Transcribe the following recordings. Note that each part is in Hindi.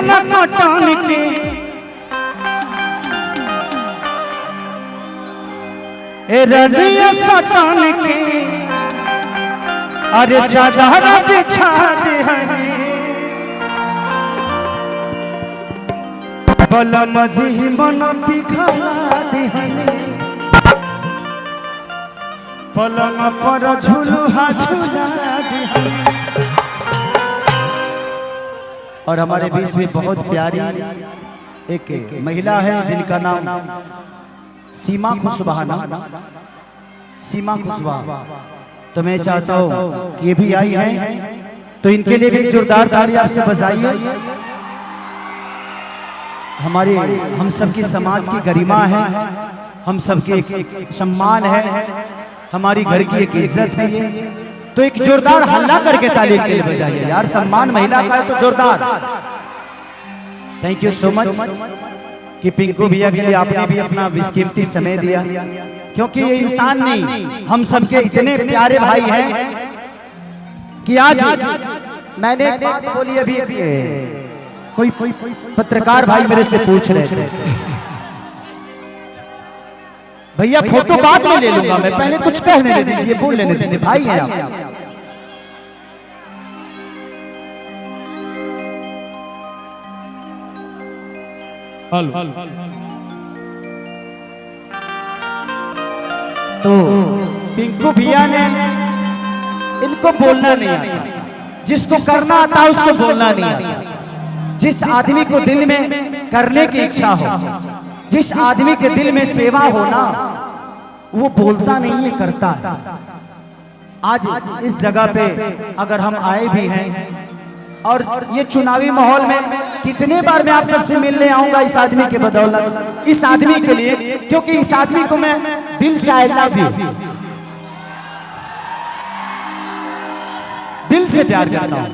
धाना कटान के रनिया सटान के अरे चादर बिछा दे बलम जी मन पिघला दे पलंग पर झुलुहा झुला दे। और हमारे बीच में बहुत प्यारी एक महिला है जिनका नाम सीमा खुशबहाना, सीमा खुशबहा। तो मैं चाहता हूँ कि ये भी आई है तो इनके लिए भी एक जोरदार ताली आपसे बजाइए। हमारे हम सबकी समाज की गरिमा है, हम सबके एक सम्मान है, हमारी घर की एक इज्जत है ये। तो एक जोरदार हल्ला करके ताली के लिए बजाइए यार, सम्मान महिला का है तो जोरदार। थैंक यू सो मच कि पिंकू भैया के लिए आपने भी अपना बेशकीमती समय दिया, क्योंकि ये इंसान नहीं, हम सबके इतने प्यारे भाई हैं कि आज मैंने एक बात बोली अभी कोई पत्रकार भाई मेरे से पूछ रहे थे, भैया फोटो बाद में ले लूंगा मैं, पहले कुछ कहने दे दीजिए, बोल लेने दीजिए, भाई हैं आप। तो पिंकू भैया ने इनको बोलना नहीं आता, जिसको करना आता है उसको बोलना नहीं आता। जिस आदमी को दिल में करने की इच्छा हो, जिस आदमी के दिल में सेवा हो ना, वो बोलता नहीं है, करता है। आज इस जगह पे अगर हम आए भी हैं और ये चुनावी माहौल में कितने बार मैं आप सबसे मिलने आऊंगा इस आदमी के बदौलत, इस आदमी के लिए, क्योंकि इस आदमी को मैं दिल से आई लव यू, दिल से प्यार करता हूं,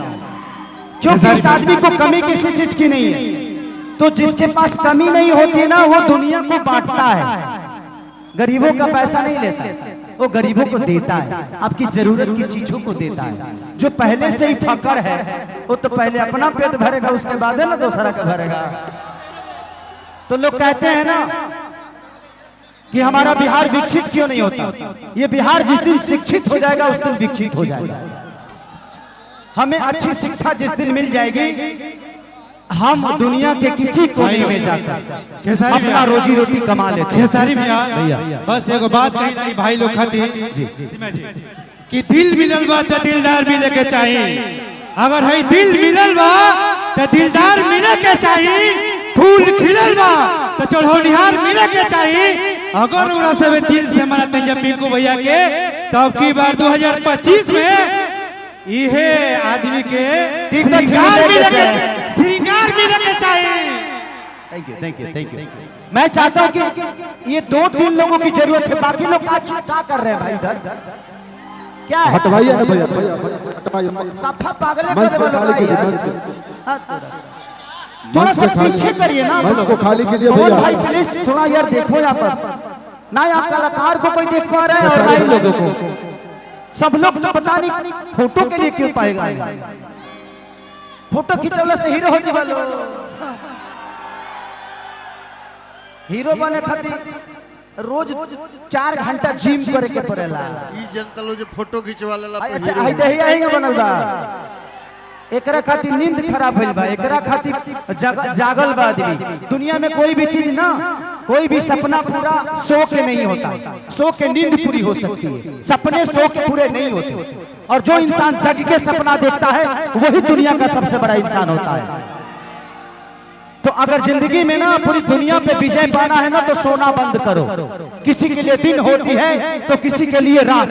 क्योंकि इस आदमी को कमी किसी चीज की नहीं है। तो जिसके पास कमी नहीं होती ना, वो दुनिया को बांटता है, गरीबों का पैसा नहीं लेता, वो गरीबों को देता है, आपकी जरूरत की चीजों को देता है। जो पहले से ही फकर है वो तो पहले अपना पेट भरेगा, उसके बाद है ना दूसरा का भरेगा। तो लोग कहते हैं ना कि हमारा बिहार विकसित क्यों नहीं होता, ये बिहार जिस दिन शिक्षित हो जाएगा उस दिन विकसित हो जाएगा। हमें अच्छी शिक्षा जिस दिन मिल जाएगी, हम दुनिया के किसी कोने में जाकर अपना रोजी रोटी कमा लेते हैं। खेसारी भैया बस एगो बात कही भाई लोग खातिर कि दिल मिलल बा तो दिलदार मिले के चाहिए। अगर है दिल मिलल बा तो दिलदार मिले के चाहिए, फूल खिलल बा तो चढ़ौनिहार मिले के चाहिए। अगर उरा सब दिल से मनाते हैं पिंकू भैया के, तब की बार 2025 में इहे आदमी के श्रृंगार मिले के चाहिए। Thank you thank you thank you. मैं चाहता हूं कि ये 2-3 लोगों की जरूरत है, बाकी लोग क्या कर रहे हैं भाई इधर, क्या है? हटवाइए ना भैया, हटवाइए, सफा पागल थोड़ा सा पीछे करिए ना, मंच को खाली कीजिए भैया। भाई प्लीज थोड़ा यार देखो यहाँ पर ना, यहाँ कलाकार को कोई देख पा रहा है और भाई लोगों को, सब लोग तो पता नहीं फोटो के लिए क्यों पाएगा, फोटो खिंचवला से हीरो हो जाए, हीरो बने खातिर रोज 4 घंटा जिम करे के पड़ेला। ई जनता लोग जो फोटो खिंचवाला अच्छा आई दही आएगा बनल बा, एकरा खातिर नींद खराब भइल बा, एकरा खातिर जागल बा आदमी। दुनिया में कोई भी चीज ना, कोई भी सपना पूरा सो के नहीं होता, सो के नींद पूरी हो सकती है, सपने सो के पूरे नहीं होते। और जो इंसान जग के सपना देखता है वही दुनिया का सबसे बड़ा इंसान होता है। तो अगर जिंदगी में ना पूरी दुनिया पे विजय पाना है ना, तो सोना बंद करो। किसी के लिए दिन होती है तो किसी के लिए रात,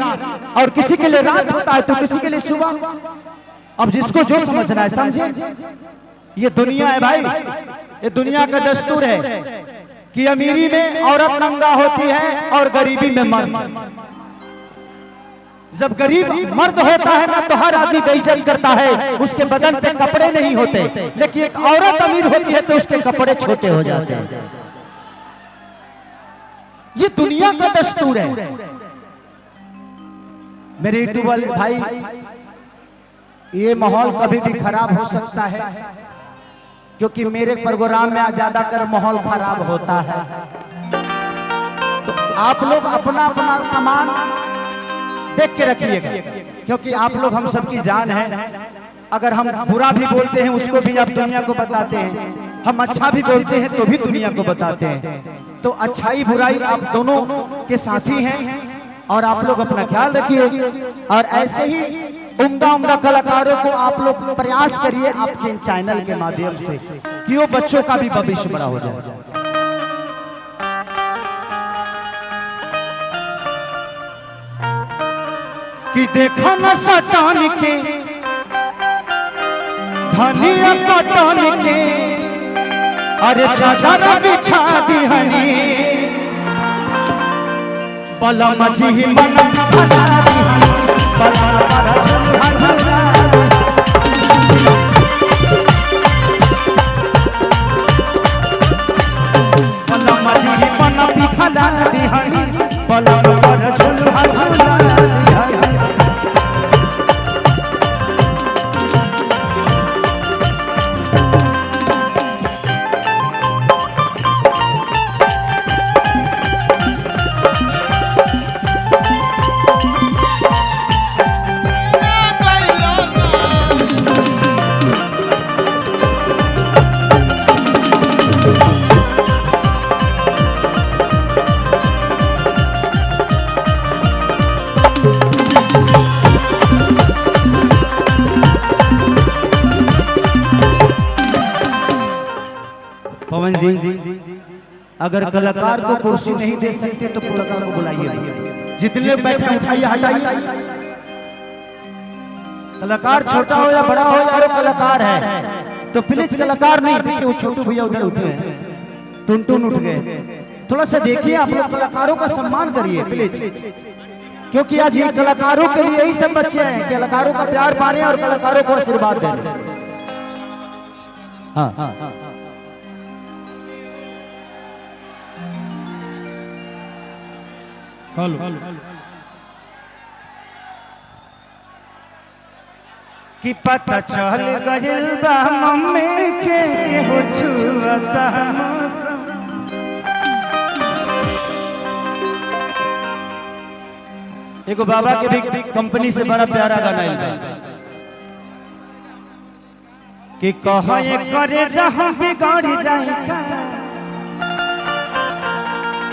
और किसी के लिए रात होता है तो किसी के लिए सुबह। अब जिसको जो समझना है समझे, ये दुनिया है भाई, ये दुनिया का दस्तूर है कि अमीरी में औरत नंगा होती है और गरीबी में मर्द। जब गरीब मर्द होता है ना तो हर आदमी बेइज्जत करता है, उसके बदन पे कपड़े नहीं होते, लेकिन एक औरत अमीर होती है तो उसके कपड़े छोटे हो जाते हैं। ये दुनिया का दस्तूर है। मेरे यूट्यूब वाले भाई, ये माहौल कभी भी खराब हो सकता है, क्योंकि मेरे प्रोग्राम में ज्यादातर माहौल खराब होता है। तो आप लोग अपना अपना सामान देख के रखिएगा, क्योंकि आप लोग हम सबकी जान है। अगर हम बुरा भी बोलते हैं उसको भी आप दुनिया को बताते हैं, हम अच्छा भी बोलते हैं तो भी दुनिया को बताते हैं। तो अच्छाई बुराई आप दोनों के साथी हैं और आप लोग अपना ख्याल रखिए। और ऐसे ही उम्दा उम्दा कलाकारों को आप लोग प्रयास करिए आप चैनल के माध्यम से कि वो बच्चों का भी भविष्य बड़ा हो जाए। कि देखो न सतान के धनिया कटन के, अरे चादर बिछा दिहनी पलम जी मन भरा दिहनी पलम भरा पलम जी मन भरा दिहनी पलम भरा झुलुआ पवन जी, अगर कलाकार को कुर्सी नहीं दे सकते तो कलाकार को बुलाइए। जितने लोग बैठे हैं उठाइए, हटाइए। कलाकार छोटा हो या बड़ा हो यार कलाकार है, तो प्लीज कलाकार नहीं देखिए वो छोटू भैया उधर उठे हैं, टुनटुन उठ गए। थोड़ा सा देखिए, आप लोग कलाकारों का सम्मान करिए प्लीज, क्योंकि आज ये कलाकारों के लिए यही सब बच्चे हैं, कलाकारों का प्यार पाने और कलाकारों को आशीर्वाद देने। हाँ हेलो कि पता चल गइल बा मम्मी के हो छुअता मौसम। एगो बाबा के भी कंपनी से बड़ा प्यारा गाना आइल बा कि कहे करे जहां बिगड़ जाए का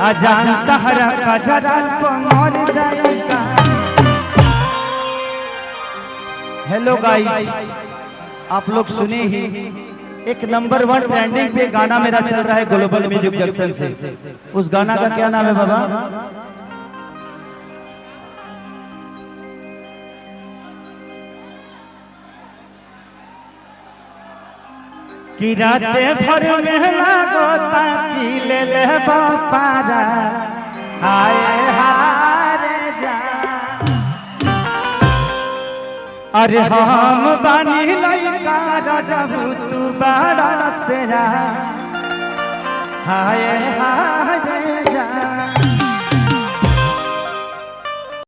अजान तहरा का जरा मर जाएगा। हेलो गाइस, आप लोग सुने ही एक नंबर 1 ट्रेंडिंग पे गाना मेरा चल रहा है ग्लोबल म्यूजिक जंक्शन से। उस गाना का क्या नाम है बाबा? कि राते भर में लागोता कि ले ले पारा हाय हारे जा। अरे हम बानी लइका रजबू तू बड़ा सेरा हाय हाय